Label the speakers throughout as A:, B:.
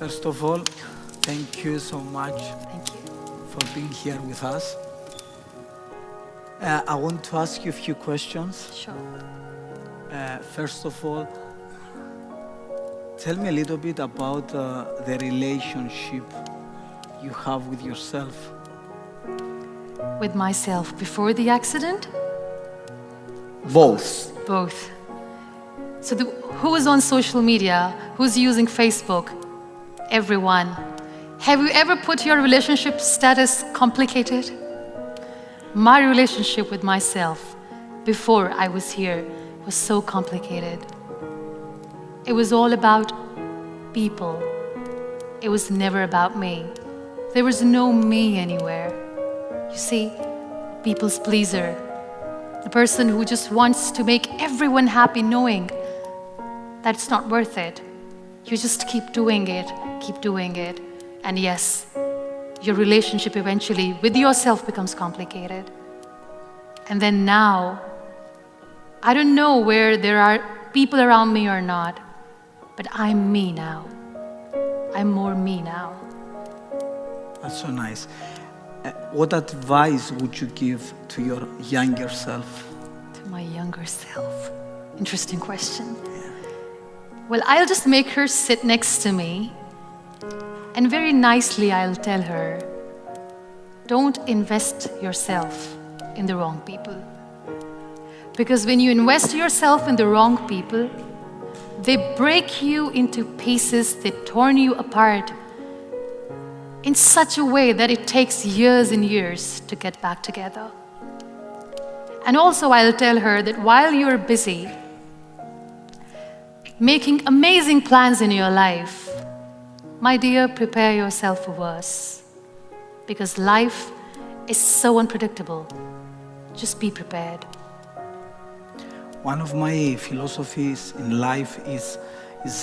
A: First of all, thank you so much
B: Thank you.
A: for being here with us. I want to ask you a few questions.
B: Sure.
A: First of all, tell me a little bit about the relationship you have with yourself.
B: With myself before the accident?
A: Both.
B: Both. So who is on social media? Who's using Facebook? Everyone. Have you ever put your relationship status complicated? My relationship with myself before I was here was so complicated. It was all about people. It was never about me. There was no me anywhere. You see, people's pleaser. The person who just wants to make everyone happy knowing that it's not worth it. You just keep doing it. And yes, your relationship eventually with yourself becomes complicated. And then now, I don't know where there are people around me or not, but I'm me now. I'm more me now.
A: That's so nice. What advice would you give to your younger self?
B: To my younger self. Interesting question. Well, I'll just make her sit next to me, and very nicely I'll tell her, don't invest yourself in the wrong people. Because when you invest yourself in the wrong people, they break you into pieces, they torn you apart in such a way that it takes years and years to get back together. And also I'll tell her that while you're busy making amazing plans in your life, my dear, prepare yourself for worse. Because life is so unpredictable. Just be prepared.
A: One of my philosophies in life is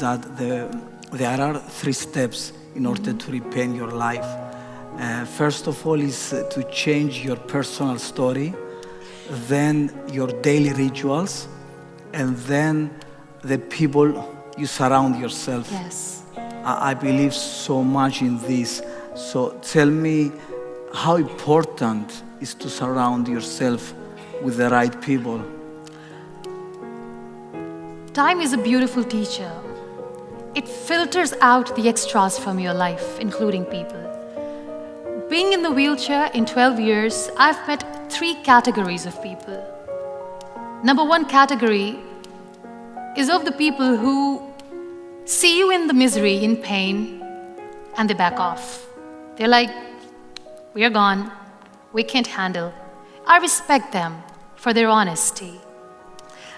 A: that there are 3 steps in order to repaint your life. First of all is to change your personal story, then your daily rituals, and then the people you surround yourself.
B: Yes.
A: I believe so much in this. So tell me how important is to surround yourself with the right people.
B: Time is a beautiful teacher. It filters out the extras from your life, including people. Being in the wheelchair in 12 years, I've met 3 categories of people. Number 1 category is of the people who see you in the misery, in pain, and they back off. They're like, we are gone, we can't handle. I respect them for their honesty.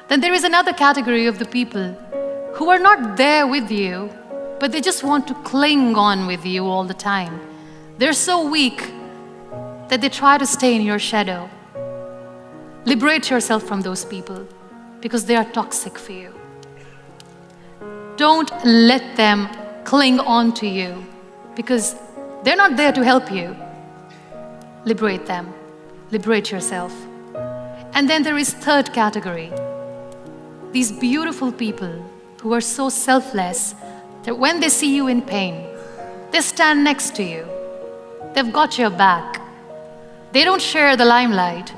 B: Then there is another category of the people who are not there with you, but they just want to cling on with you all the time. They're so weak that they try to stay in your shadow. Liberate yourself from those people because they are toxic for you. Don't let them cling on to you because they're not there to help you. Liberate them. Liberate yourself. And then there is 3rd category. These beautiful people who are so selfless that when they see you in pain, they stand next to you. They've got your back. They don't share the limelight.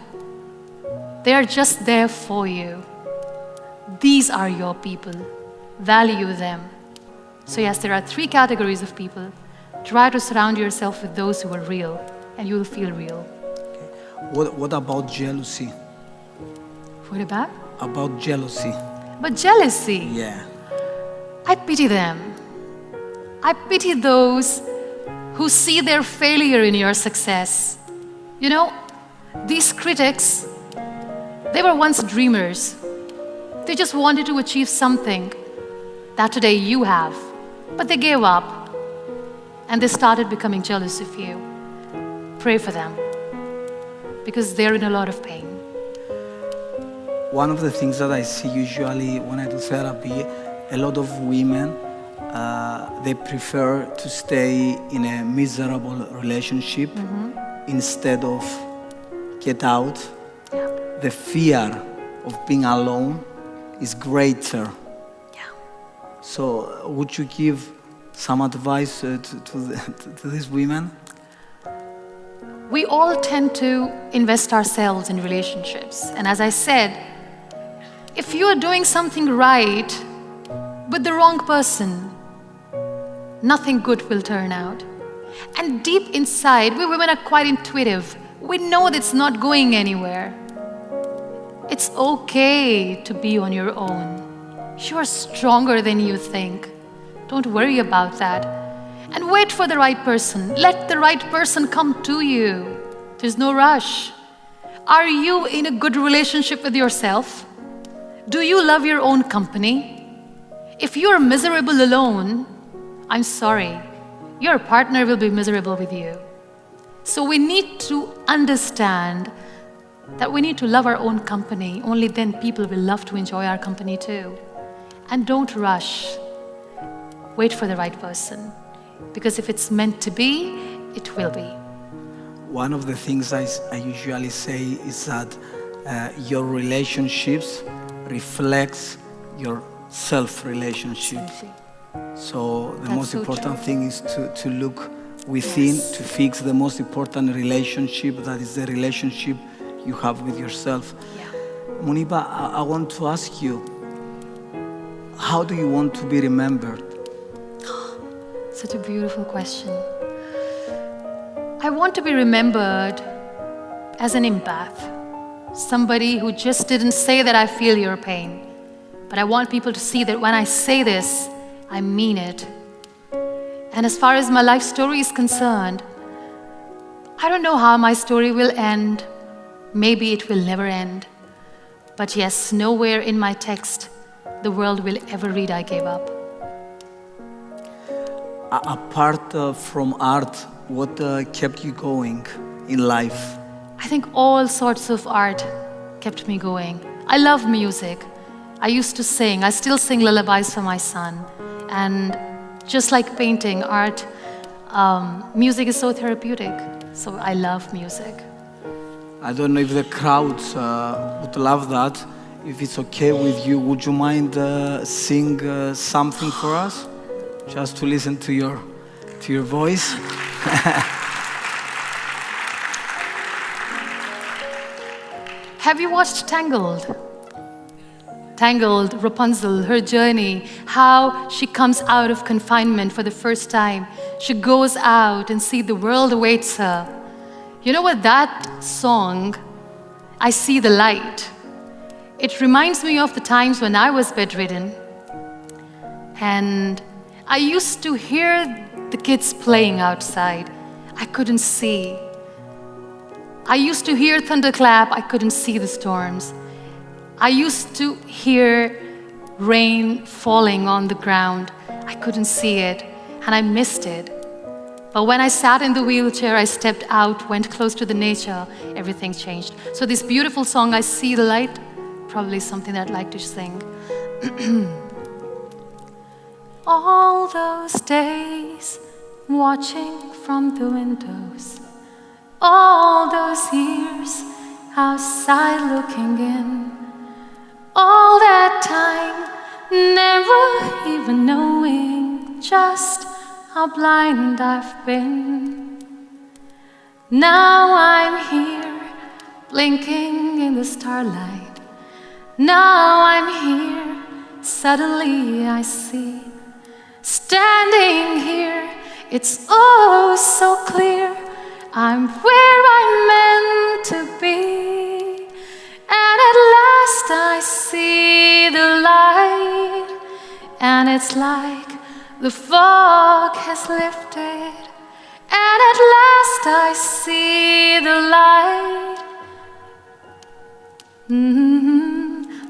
B: They are just there for you. These are your people. Value them. So yes, there are 3 categories of people. Try to surround yourself with those who are real, and you will feel real.
A: What about jealousy?
B: What about?
A: About jealousy.
B: But jealousy.
A: Yeah.
B: I pity them. I pity those who see their failure in your success. You know, these critics, they were once dreamers. They just wanted to achieve something that today you have, but they gave up and they started becoming jealous of you. Pray for them because they're in a lot of pain.
A: One of the things that I see usually when I do therapy, a lot of women, they prefer to stay in a miserable relationship instead of get out.
B: Yeah.
A: The fear of being alone is greater.
B: Yeah.
A: So would you give some advice to these women?
B: We all tend to invest ourselves in relationships. And as I said, if you are doing something right with the wrong person, nothing good will turn out. And deep inside, we women are quite intuitive. We know that it's not going anywhere. It's okay to be on your own. You are stronger than you think. Don't worry about that. And wait for the right person. Let the right person come to you. There's no rush. Are you in a good relationship with yourself? Do you love your own company? If you're miserable alone, I'm sorry, your partner will be miserable with you. So we need to understand that we need to love our own company. Only then people will love to enjoy our company too. And don't rush. Wait for the right person. Because if it's meant to be, it will be.
A: One of the things I usually say is that your relationships reflects your self-relationship.
B: Absolutely.
A: So the
B: That's
A: most
B: so
A: important
B: true.
A: thing is to look within,
B: Yes.
A: to fix the most important relationship, that is the relationship you have with yourself.
B: Yeah.
A: Muniba, I want to ask you, how do you want to be remembered?
B: Such a beautiful question. I want to be remembered as an empath, somebody who just didn't say that I feel your pain, but I want people to see that when I say this, I mean it. And as far as my life story is concerned, I don't know how my story will end. Maybe it will never end. But yes, nowhere in my text the world will ever read I gave up.
A: Apart from art, what kept you going in life?
B: I think all sorts of art kept me going. I love music. I used to sing. I still sing lullabies for my son. And just like painting, art, music is so therapeutic. So I love music.
A: I don't know if the crowds would love that. If it's okay with you, would you mind sing something for us? Just to listen to your voice.
B: Have you watched Tangled? Tangled, Rapunzel, her journey, how she comes out of confinement for the first time. She goes out and sees the world awaits her. You know what, that song, I See the Light, it reminds me of the times when I was bedridden. And I used to hear the kids playing outside. I couldn't see. I used to hear thunderclap. I couldn't see the storms. I used to hear rain falling on the ground. I couldn't see it, and I missed it. But when I sat in the wheelchair, I stepped out, went close to the nature, everything changed. So this beautiful song, I See the Light, probably something that I'd like to sing. All those days watching from the windows, all those years outside looking in, all that time never even knowing just how blind I've been. Now I'm here blinking in the starlight. Now I'm here, suddenly I see. Standing here, it's oh so clear, I'm where I'm meant to be. And at last I see the light, and it's like the fog has lifted. And at last I see the light.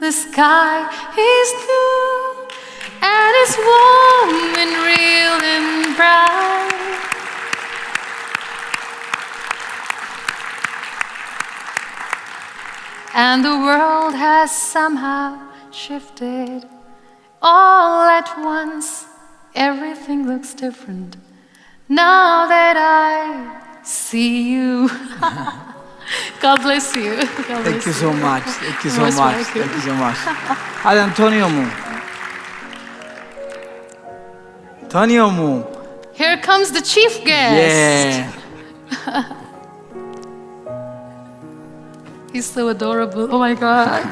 B: The sky is blue, and it's warm and real and bright. And the world has somehow shifted. All at once, everything looks different. Now that I see you. God bless you. God
A: Thank
B: bless
A: you so much. Thank you so
B: Most
A: much.
B: welcome.
A: Thank you so much. Ad Antonio μου. Antonio mu.
B: Here comes the chief guest.
A: Yeah.
B: He's so adorable. Oh my God.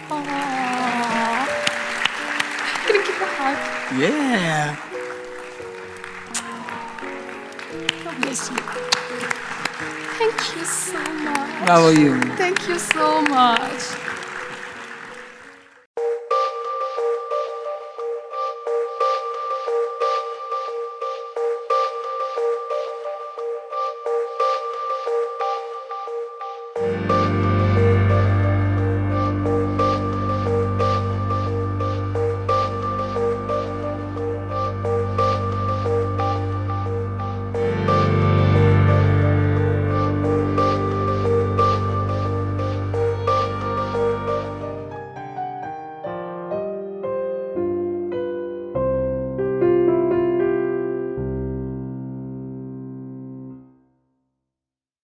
B: Aww. Can you give a hug?
A: Yeah.
B: God bless you. Thank you so much.
A: How are you?
B: Thank you so much.